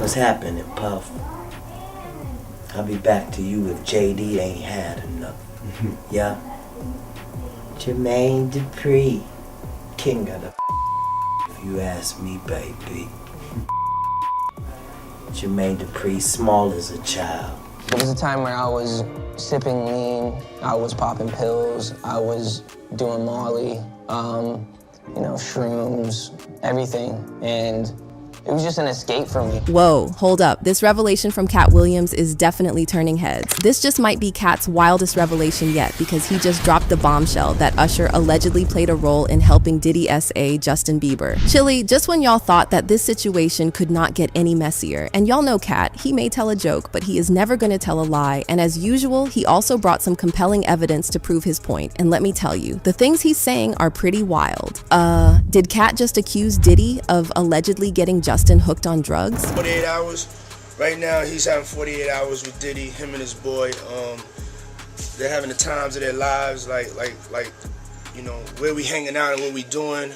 What's happening, Puff? I'll be back to you if JD ain't had enough. Yeah? Jermaine Dupri, king of the if you ask me, baby. Jermaine Dupri, small as a child. There was a time where I was sipping lean, I was popping pills, I was doing Molly, shrooms, everything, and it was just an escape for me. Whoa, hold up. This revelation from Katt Williams is definitely turning heads. This just might be Katt's wildest revelation yet, because he just dropped the bombshell that Usher allegedly played a role in helping Diddy S.A Justin Bieber. Chile, just when y'all thought that this situation could not get any messier, and y'all know Katt, he may tell a joke, but he is never gonna tell a lie, and as usual, he also brought some compelling evidence to prove his point, and let me tell you, the things he's saying are pretty wild. Did Katt just accuse Diddy of allegedly getting Justin hooked on drugs? 48 hours. Right now, he's having 48 hours with Diddy, him and his boy. They're having the times of their lives, like, where we hanging out and what we doing.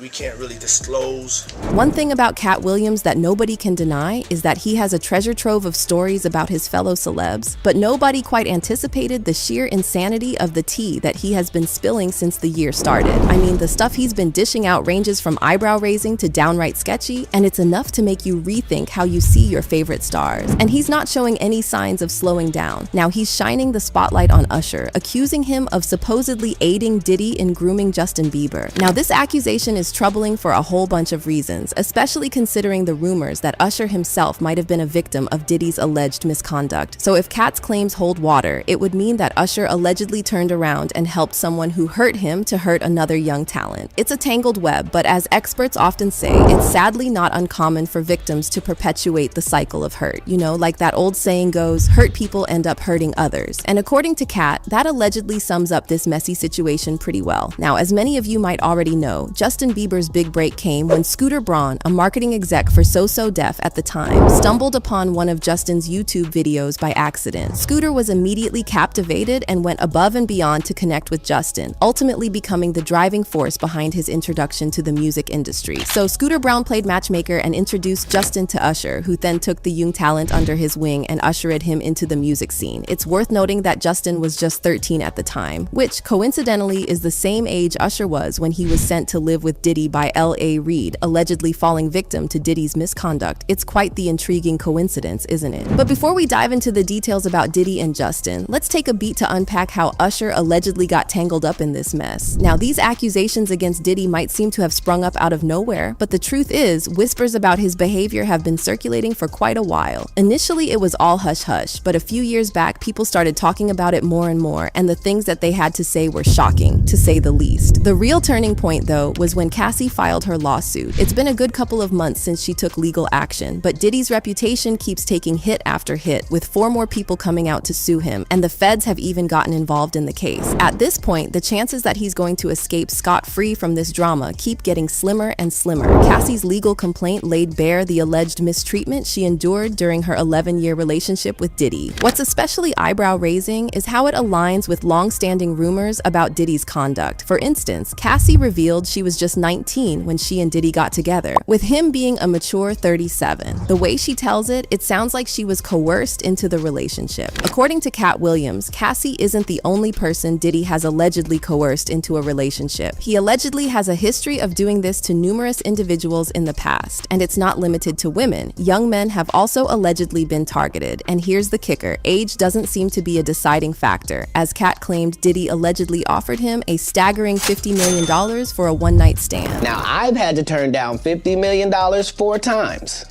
We can't really disclose. One thing about Katt Williams that nobody can deny is that he has a treasure trove of stories about his fellow celebs, but nobody quite anticipated the sheer insanity of the tea that he has been spilling since the year started. I mean, the stuff he's been dishing out ranges from eyebrow raising to downright sketchy, and it's enough to make you rethink how you see your favorite stars. And he's not showing any signs of slowing down. Now he's shining the spotlight on Usher, accusing him of supposedly aiding Diddy in grooming Justin Bieber. Now this accusation is troubling for a whole bunch of reasons, especially considering the rumors that Usher himself might have been a victim of Diddy's alleged misconduct. So if Katt's claims hold water, it would mean that Usher allegedly turned around and helped someone who hurt him to hurt another young talent. It's a tangled web, but as experts often say, it's sadly not uncommon for victims to perpetuate the cycle of hurt. You know, like that old saying goes, hurt people end up hurting others. And according to Katt, that allegedly sums up this messy situation pretty well. Now, as many of you might already know, Justin Bieber's big break came when Scooter Braun, a marketing exec for So Def at the time, stumbled upon one of Justin's YouTube videos by accident. Scooter was immediately captivated and went above and beyond to connect with Justin, ultimately becoming the driving force behind his introduction to the music industry. So Scooter Braun played matchmaker and introduced Justin to Usher, who then took the young talent under his wing and ushered him into the music scene. It's worth noting that Justin was just 13 at the time, which coincidentally is the same age Usher was when he was sent to live with Diddy by L.A. Reid, allegedly falling victim to Diddy's misconduct. It's quite the intriguing coincidence, isn't it? But before we dive into the details about Diddy and Justin, let's take a beat to unpack how Usher allegedly got tangled up in this mess. Now, these accusations against Diddy might seem to have sprung up out of nowhere, but the truth is, whispers about his behavior have been circulating for quite a while. Initially, it was all hush-hush, but a few years back, people started talking about it more and more, and the things that they had to say were shocking, to say the least. The real turning point, though, was when Cassie filed her lawsuit. It's been a good couple of months since she took legal action, but Diddy's reputation keeps taking hit after hit, with 4 more people coming out to sue him, and the feds have even gotten involved in the case. At this point, the chances that he's going to escape scot-free from this drama keep getting slimmer and slimmer. Cassie's legal complaint laid bare the alleged mistreatment she endured during her 11-year relationship with Diddy. What's especially eyebrow-raising is how it aligns with long-standing rumors about Diddy's conduct. For instance, Cassie revealed she was just 19 when she and Diddy got together, with him being a mature 37. The way she tells it, it sounds like she was coerced into the relationship. According to Katt Williams, Cassie isn't the only person Diddy has allegedly coerced into a relationship. He allegedly has a history of doing this to numerous individuals in the past, and it's not limited to women. Young men have also allegedly been targeted, and here's the kicker: age doesn't seem to be a deciding factor, as Katt claimed Diddy allegedly offered him a staggering $50 million for a one-night stand. Now, I've had to turn down $50 million 4 times.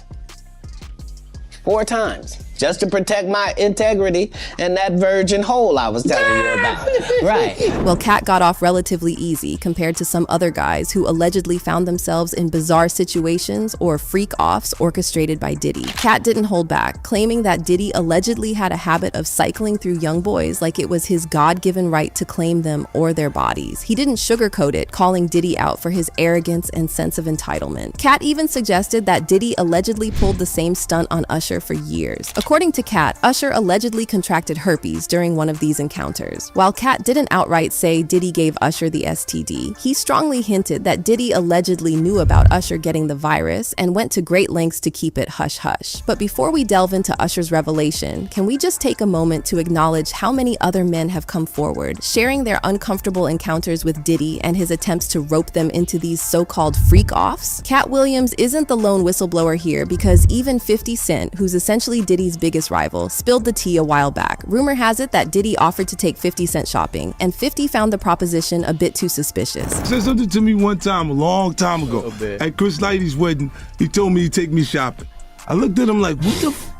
4 times. Just to protect my integrity and that virgin hole I was telling you about. Right. Well, Katt got off relatively easy compared to some other guys who allegedly found themselves in bizarre situations or freak-offs orchestrated by Diddy. Katt didn't hold back, claiming that Diddy allegedly had a habit of cycling through young boys like it was his God-given right to claim them or their bodies. He didn't sugarcoat it, calling Diddy out for his arrogance and sense of entitlement. Katt even suggested that Diddy allegedly pulled the same stunt on Usher for years. According to Katt, Usher allegedly contracted herpes during one of these encounters. While Katt didn't outright say Diddy gave Usher the STD, he strongly hinted that Diddy allegedly knew about Usher getting the virus and went to great lengths to keep it hush-hush. But before we delve into Usher's revelation, can we just take a moment to acknowledge how many other men have come forward, sharing their uncomfortable encounters with Diddy and his attempts to rope them into these so-called freak-offs? Katt Williams isn't the lone whistleblower here, because even 50 Cent, who's essentially Diddy's biggest rival, spilled the tea a while back. Rumor has it that Diddy offered to take 50 Cent shopping, and 50 found the proposition a bit too suspicious. He said something to me one time, a long time ago, at Chris Lighty's wedding. He told me he'd take me shopping. I looked at him like,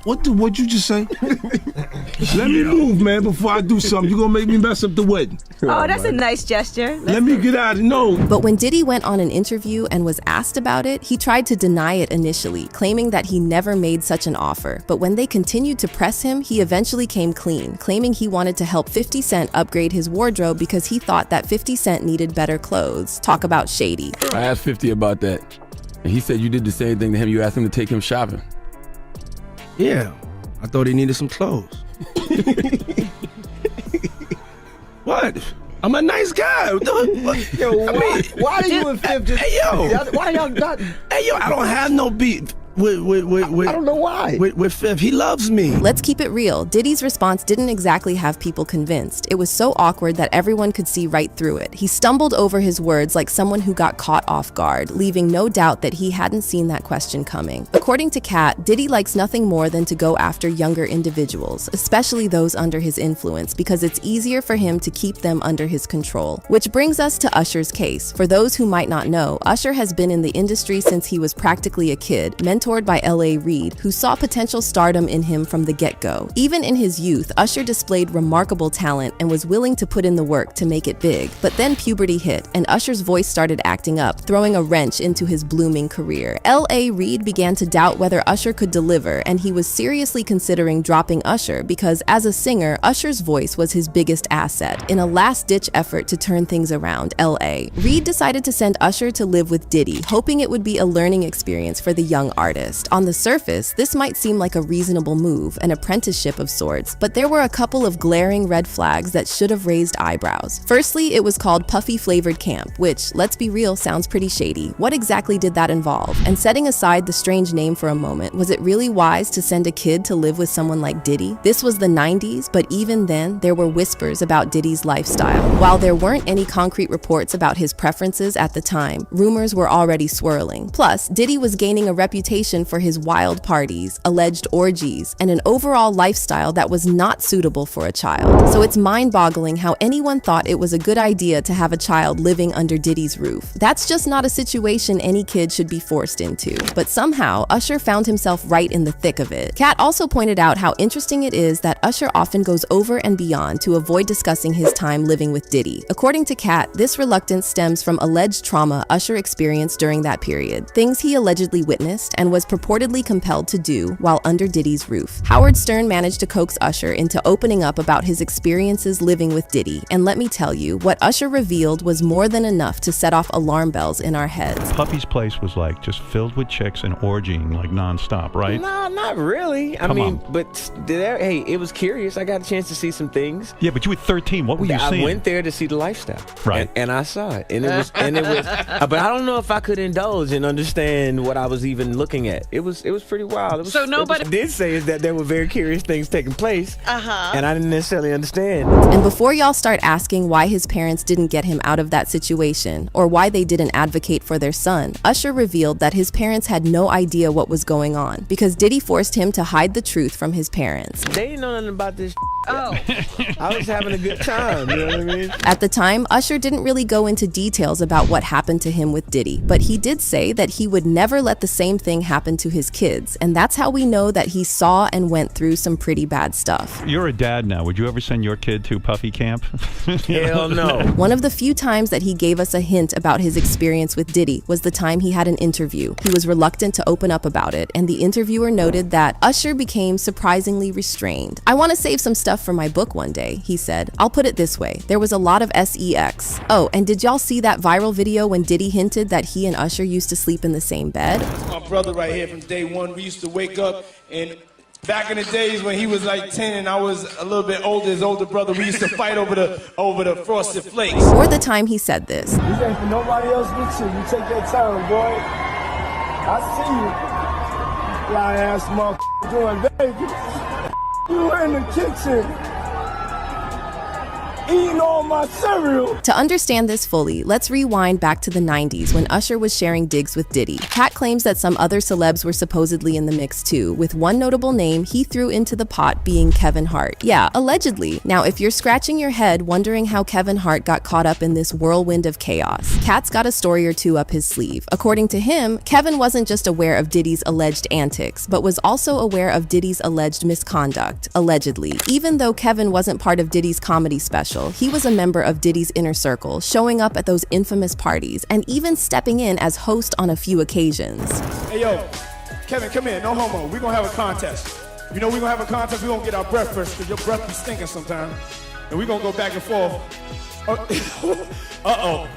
what'd you just say? Let me move, man, before I do something. You're gonna make me mess up the wedding. Oh, that's a nice gesture. Let me get out of no. But when Diddy went on an interview and was asked about it, he tried to deny it initially, claiming that he never made such an offer. But when they continued to press him, he eventually came clean, claiming he wanted to help 50 Cent upgrade his wardrobe because he thought that 50 Cent needed better clothes. Talk about shady. I asked 50 about that, and he said you did the same thing to him. You asked him to take him shopping. Yeah, I thought he needed some clothes. What? I'm a nice guy. Yo, why do you and Fifth just... Hey, yo. Why y'all not... Hey, yo, I don't have no beef with I don't know why. With Fifth. He loves me. Let's keep it real. Diddy's response didn't exactly have people convinced. It was so awkward that everyone could see right through it. He stumbled over his words like someone who got caught off guard, leaving no doubt that he hadn't seen that question coming. According to Katt, Diddy likes nothing more than to go after younger individuals, especially those under his influence, because it's easier for him to keep them under his control. Which brings us to Usher's case. For those who might not know, Usher has been in the industry since he was practically a kid, mentored by L.A. Reid, who saw potential stardom in him from the get-go. Even in his youth, Usher displayed remarkable talent and was willing to put in the work to make it big. But then puberty hit, and Usher's voice started acting up, throwing a wrench into his blooming career. L.A. Reid began to doubt whether Usher could deliver, and he was seriously considering dropping Usher because, as a singer, Usher's voice was his biggest asset. In a last-ditch effort to turn things around, L.A. Reid decided to send Usher to live with Diddy, hoping it would be a learning experience for the young artist. On the surface, this might seem like a reasonable move, an apprenticeship of sorts, but there were a couple of glaring red flags that should have raised eyebrows. Firstly, it was called Puffy Flavored Camp, which, let's be real, sounds pretty shady. What exactly did that involve? And setting aside the strange name for a moment, was it really wise to send a kid to live with someone like Diddy? This was the 90s, but even then, there were whispers about Diddy's lifestyle. While there weren't any concrete reports about his preferences at the time, rumors were already swirling. Plus, Diddy was gaining a reputation for his wild parties, alleged orgies, and an overall lifestyle that was not suitable for a child. So it's mind-boggling how anyone thought it was a good idea to have a child living under Diddy's roof. That's just not a situation any kid should be forced into. But somehow, Usher found himself right in the thick of it. Katt also pointed out how interesting it is that Usher often goes over and beyond to avoid discussing his time living with Diddy. According to Katt, this reluctance stems from alleged trauma Usher experienced during that period, things he allegedly witnessed and was purportedly compelled to do while under Diddy's roof. Howard Stern managed to coax Usher into opening up about his experiences living with Diddy, and let me tell you, what Usher revealed was more than enough to set off alarm bells in our heads. Puffy's place was like just filled with chicks and orgying like nonstop, right? Nah, not really. I mean, but hey, it was curious. I got a chance to see some things. Yeah, but you were 13. What were you seeing? I went there to see the lifestyle, right? And I saw it, and it was, but I don't know if I could indulge and understand what I was even looking at. It was pretty wild. So nobody did say is that there were very curious things taking place, and I didn't necessarily understand. And before y'all start asking why his parents didn't get him out of that situation, or why they didn't advocate for their son, Usher revealed that his parents had no idea what was going on, because Diddy forced him to hide the truth from his parents. They didn't know nothing about this. Oh. I was having a good time, you know what I mean? At the time, Usher didn't really go into details about what happened to him with Diddy, but he did say that he would never let the same thing happen to his kids, and that's how we know that he saw and went through some pretty bad stuff. You're a dad now. Would you ever send your kid to Puffy camp? Hell no. One of the few times that he gave us a hint about his experience with Diddy was the time he had an interview. He was reluctant to open up about it, and the interviewer noted that Usher became surprisingly restrained. "I want to save some stuff for my book one day," he said. "I'll put it this way, there was a lot of sex. Oh, and did y'all see that viral video when Diddy hinted that he and Usher used to sleep in the same bed?" My brother right here from day one, we used to wake up and back in the days when he was like 10 and I was a little bit older, his older brother, we used to fight over the Frosted Flakes. Or the time he said this. This ain't for nobody else but you. You take your turn, boy. I see you. Fly ass motherfucker doing Vegas. You were in the kitchen eating all my cereal. To understand this fully, let's rewind back to the 90s when Usher was sharing digs with Diddy. Katt claims that some other celebs were supposedly in the mix too, with one notable name he threw into the pot being Kevin Hart. Yeah, allegedly. Now, if you're scratching your head wondering how Kevin Hart got caught up in this whirlwind of chaos, Katt's got a story or two up his sleeve. According to him, Kevin wasn't just aware of Diddy's alleged antics, but was also aware of Diddy's alleged misconduct, allegedly. Even though Kevin wasn't part of Diddy's comedy special, he was a member of Diddy's inner circle, showing up at those infamous parties and even stepping in as host on a few occasions. Hey yo, Kevin, come here, no homo. We're gonna have a contest. You know we're gonna have a contest, we're gonna get our breath first, because your breath be stinking sometimes. And we're gonna go back and forth. Uh-oh.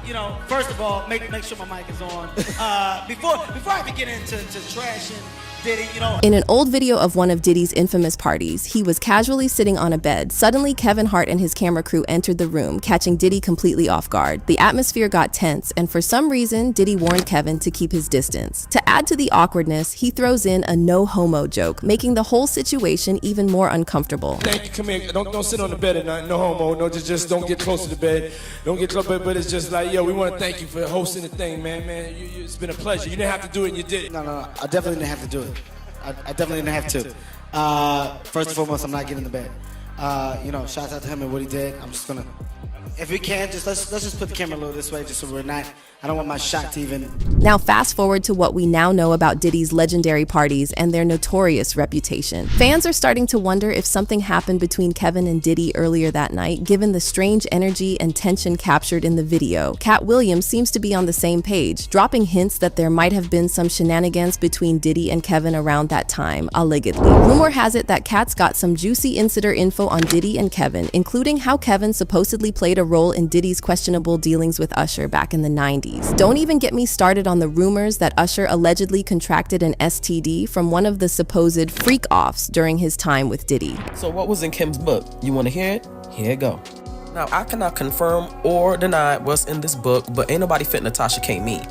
You know, first of all, make sure my mic is on. Before I even get into trashing Diddy, you know. In an old video of one of Diddy's infamous parties, he was casually sitting on a bed. Suddenly, Kevin Hart and his camera crew entered the room, catching Diddy completely off guard. The atmosphere got tense, and for some reason, Diddy warned Kevin to keep his distance. To add to the awkwardness, he throws in a no homo joke, making the whole situation even more uncomfortable. Thank you, come here. Don't sit on the bed at night. No homo. No, just don't get close to the bed. Don't get close, but it's just like, yo, we want to thank you for hosting the thing, man. It's been a pleasure. You didn't have to do it, and you did it. No, I definitely didn't have to do it. I definitely didn't have to. First and foremost, I'm not getting in the bed. You know, shout out to him and what he did. I'm just gonna, if we can, just let's just put the camera a little this way, just so we're not. I don't want my shot to even. Now fast forward to what we now know about Diddy's legendary parties and their notorious reputation. Fans are starting to wonder if something happened between Kevin and Diddy earlier that night, given the strange energy and tension captured in the video. Katt Williams seems to be on the same page, dropping hints that there might have been some shenanigans between Diddy and Kevin around that time, allegedly. Rumor has it that Katt's got some juicy insider info on Diddy and Kevin, including how Kevin supposedly played a role in Diddy's questionable dealings with Usher back in the 90s. Don't even get me started on the rumors that Usher allegedly contracted an STD from one of the supposed freak-offs during his time with Diddy. So what was in Kim's book? You want to hear it? Here it go. Now, I cannot confirm or deny what's in this book, but ain't nobody fit Natasha K. Me.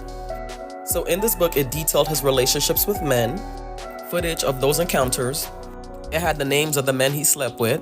So in this book, it detailed his relationships with men, footage of those encounters. It had the names of the men he slept with,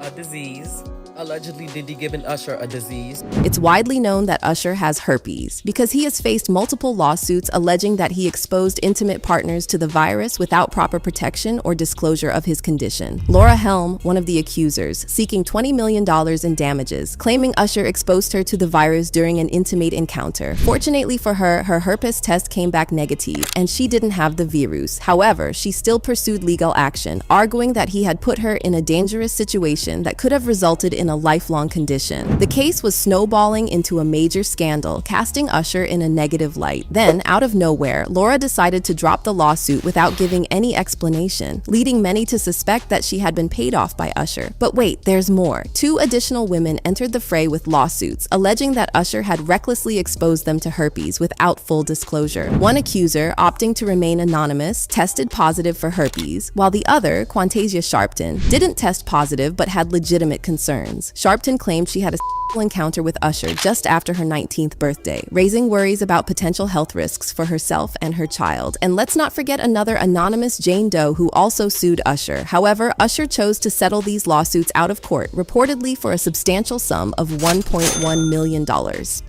a disease. Allegedly, Diddy giving Usher a disease. It's widely known that Usher has herpes because he has faced multiple lawsuits alleging that he exposed intimate partners to the virus without proper protection or disclosure of his condition. Laura Helm, one of the accusers, seeking $20 million in damages, claiming Usher exposed her to the virus during an intimate encounter. Fortunately for her, her herpes test came back negative, and she didn't have the virus. However, she still pursued legal action, arguing that he had put her in a dangerous situation that could have resulted in a lifelong condition. The case was snowballing into a major scandal, casting Usher in a negative light. Then, out of nowhere, Laura decided to drop the lawsuit without giving any explanation, leading many to suspect that she had been paid off by Usher. But wait, there's more. 2 additional women entered the fray with lawsuits, alleging that Usher had recklessly exposed them to herpes without full disclosure. One accuser, opting to remain anonymous, tested positive for herpes, while the other, Quantasia Sharpton, didn't test positive but had legitimate concerns. Sharpton claimed she had a encounter with Usher just after her 19th birthday, raising worries about potential health risks for herself and her child. And let's not forget another anonymous Jane Doe who also sued Usher. However, Usher chose to settle these lawsuits out of court, reportedly for a substantial sum of $1.1 million.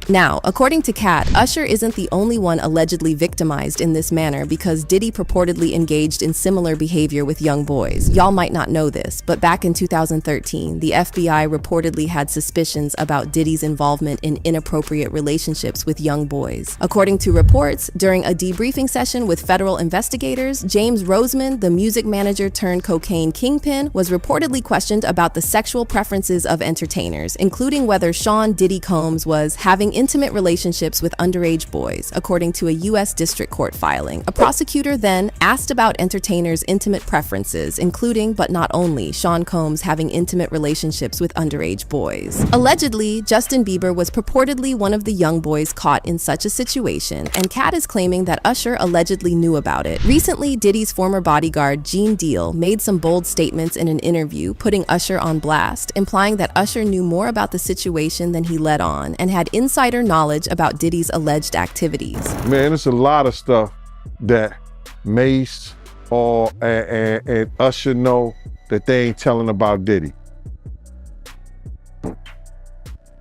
Now, according to Katt, Usher isn't the only one allegedly victimized in this manner because Diddy purportedly engaged in similar behavior with young boys. Y'all might not know this, but back in 2013, the FBI reportedly had suspicions about Diddy's involvement in inappropriate relationships with young boys. According to reports, during a debriefing session with federal investigators, James Roseman, the music manager turned cocaine kingpin, was reportedly questioned about the sexual preferences of entertainers, including whether Sean Diddy Combs was having intimate relationships with underage boys, according to a U.S. District Court filing. A prosecutor then asked about entertainers' intimate preferences, including, but not only, Sean Combs having intimate relationships with underage underage boys. Allegedly, Justin Bieber was purportedly one of the young boys caught in such a situation, and Katt is claiming that Usher allegedly knew about it. Recently, Diddy's former bodyguard, Gene Deal, made some bold statements in an interview, putting Usher on blast, implying that Usher knew more about the situation than he let on, and had insider knowledge about Diddy's alleged activities. Man, it's a lot of stuff that Mace and Usher know that they ain't telling about Diddy.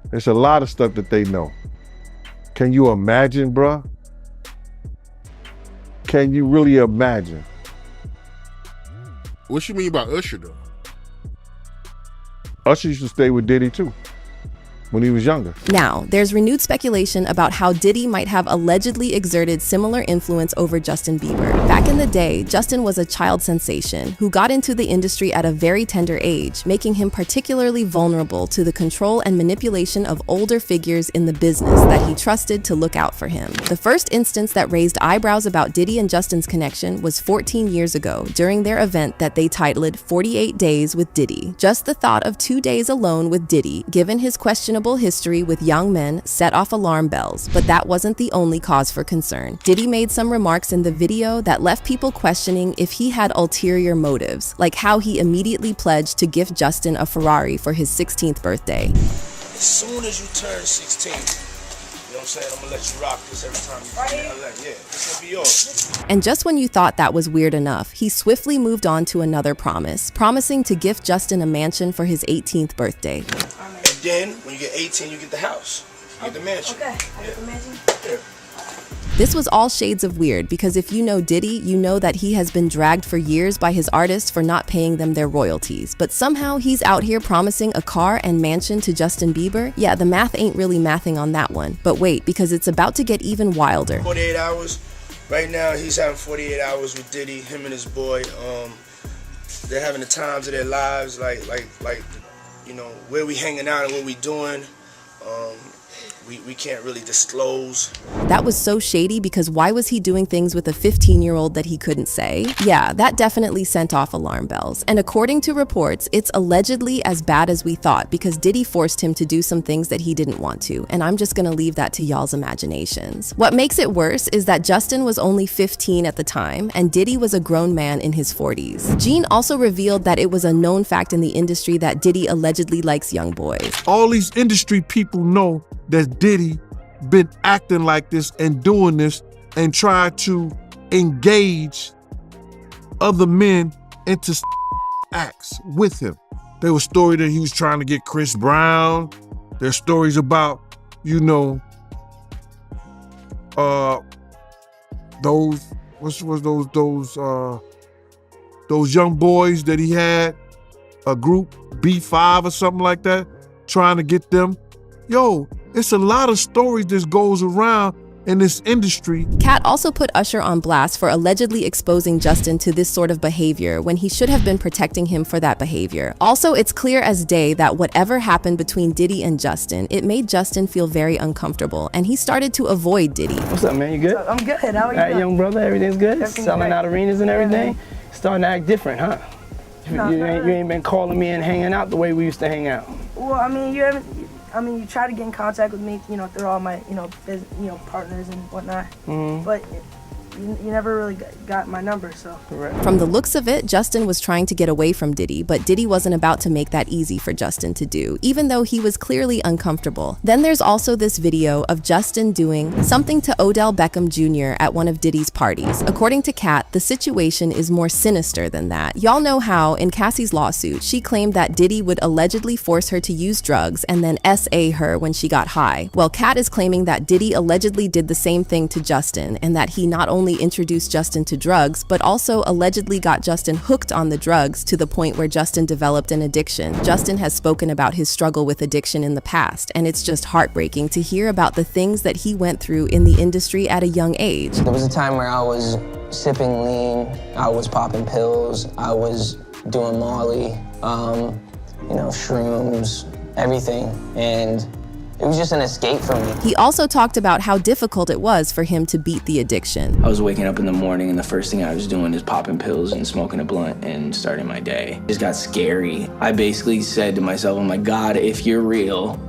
There's a lot of stuff that they know. Can you imagine, bruh? Can you really imagine? What you mean by Usher, though? Usher used to stay with Diddy, too, when he was younger. Now, there's renewed speculation about how Diddy might have allegedly exerted similar influence over Justin Bieber. Back in the day, Justin was a child sensation who got into the industry at a very tender age, making him particularly vulnerable to the control and manipulation of older figures in the business that he trusted to look out for him. The first instance that raised eyebrows about Diddy and Justin's connection was 14 years ago during their event that they titled 48 Days with Diddy. Just the thought of 2 days alone with Diddy, given his questionable history with young men, set off alarm bells, but that wasn't the only cause for concern. Diddy made some remarks in the video that left people questioning if he had ulterior motives, like how he immediately pledged to gift Justin a Ferrari for his 16th birthday. As soon as you turn 16, you know what I'm saying? I'm gonna let you rock this every time you yeah, this gonna be yours. And just when you thought that was weird enough, he swiftly moved on to another promise, promising to gift Justin a mansion for his 18th birthday. And then, when you get 18, you get the house. You get the mansion. Okay, I get the mansion? Yeah. This was all shades of weird, because if you know Diddy, you know that he has been dragged for years by his artists for not paying them their royalties. But somehow he's out here promising a car and mansion to Justin Bieber? Yeah, the math ain't really mathing on that one. But wait, because it's about to get even wilder. 48 hours. Right now, he's having 48 hours with Diddy, him and his boy. They're having the times of their lives, like, you know, where we hanging out and what we doing. We can't really disclose. That was so shady, because why was he doing things with a 15-year-old that he couldn't say? Yeah, that definitely sent off alarm bells. And according to reports, it's allegedly as bad as we thought, because Diddy forced him to do some things that he didn't want to. And I'm just gonna leave that to y'all's imaginations. What makes it worse is that Justin was only 15 at the time, and Diddy was a grown man in his 40s. Gene also revealed that it was a known fact in the industry that Diddy allegedly likes young boys. All these industry people know that Diddy been acting like this and doing this and try to engage other men into acts with him. There was story that he was trying to get Chris Brown. There's stories about, you know, those young boys that he had, a group B5 or something like that, trying to get them. Yo, it's a lot of stories that goes around in this industry. Katt also put Usher on blast for allegedly exposing Justin to this sort of behavior when he should have been protecting him for that behavior. Also, it's clear as day that whatever happened between Diddy and Justin, it made Justin feel very uncomfortable, and he started to avoid Diddy. What's up, man? You good? I'm good. How are you? All right, young brother, everything's good? Everything's Selling great. out arenas and everything? Starting to act different, huh? No, you ain't been calling me and hanging out the way we used to hang out. Well, I mean, you try to get in contact with me, you know, through all my, partners and whatnot. But you never really got my number, so. From the looks of it, Justin was trying to get away from Diddy, but Diddy wasn't about to make that easy for Justin to do, even though he was clearly uncomfortable. Then there's also this video of Justin doing something to Odell Beckham Jr. at one of Diddy's parties. According to Katt, the situation is more sinister than that. Y'all know how, in Cassie's lawsuit, she claimed that Diddy would allegedly force her to use drugs and then S.A her when she got high. Well, Katt is claiming that Diddy allegedly did the same thing to Justin, and that he not only introduced Justin to drugs, but also allegedly got Justin hooked on the drugs to the point where Justin developed an addiction. Justin has spoken about his struggle with addiction in the past, and it's just heartbreaking to hear about the things that he went through in the industry at a young age. There was a time where I was sipping lean, I was popping pills, I was doing Molly, shrooms, everything. And It was just an escape for me. He also talked about how difficult it was for him to beat the addiction. I was waking up in the morning and the first thing I was doing is popping pills and smoking a blunt and starting my day. It just got scary. I basically said to myself, oh my God, if you're real,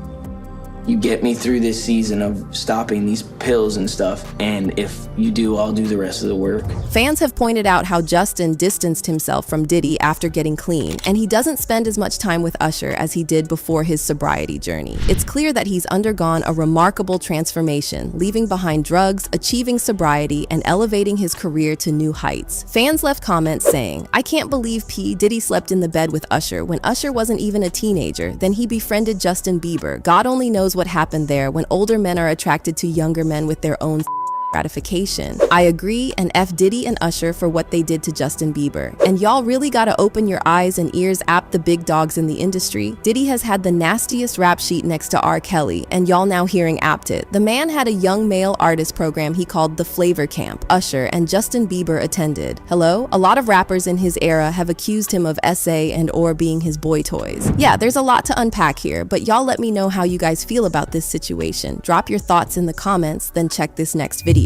you get me through this season of stopping these pills and stuff, and if you do, I'll do the rest of the work. Fans have pointed out how Justin distanced himself from Diddy after getting clean, and he doesn't spend as much time with Usher as he did before his sobriety journey. It's clear that he's undergone a remarkable transformation, leaving behind drugs, achieving sobriety, and elevating his career to new heights. Fans left comments saying, I can't believe Diddy slept in the bed with Usher when Usher wasn't even a teenager, then he befriended Justin Bieber. God only knows what happened there when older men are attracted to younger men with their own gratification. I agree and F Diddy and Usher for what they did to Justin Bieber. And y'all really gotta open your eyes and ears at the big dogs in the industry. Diddy has had the nastiest rap sheet next to R. Kelly, and y'all now hearing apt it. The man had a young male artist program he called the Flavor Camp. Usher and Justin Bieber attended. Hello? A lot of rappers in his era have accused him of S.A and or being his boy toys. Yeah, there's a lot to unpack here, but y'all let me know how you guys feel about this situation. Drop your thoughts in the comments, then check this next video.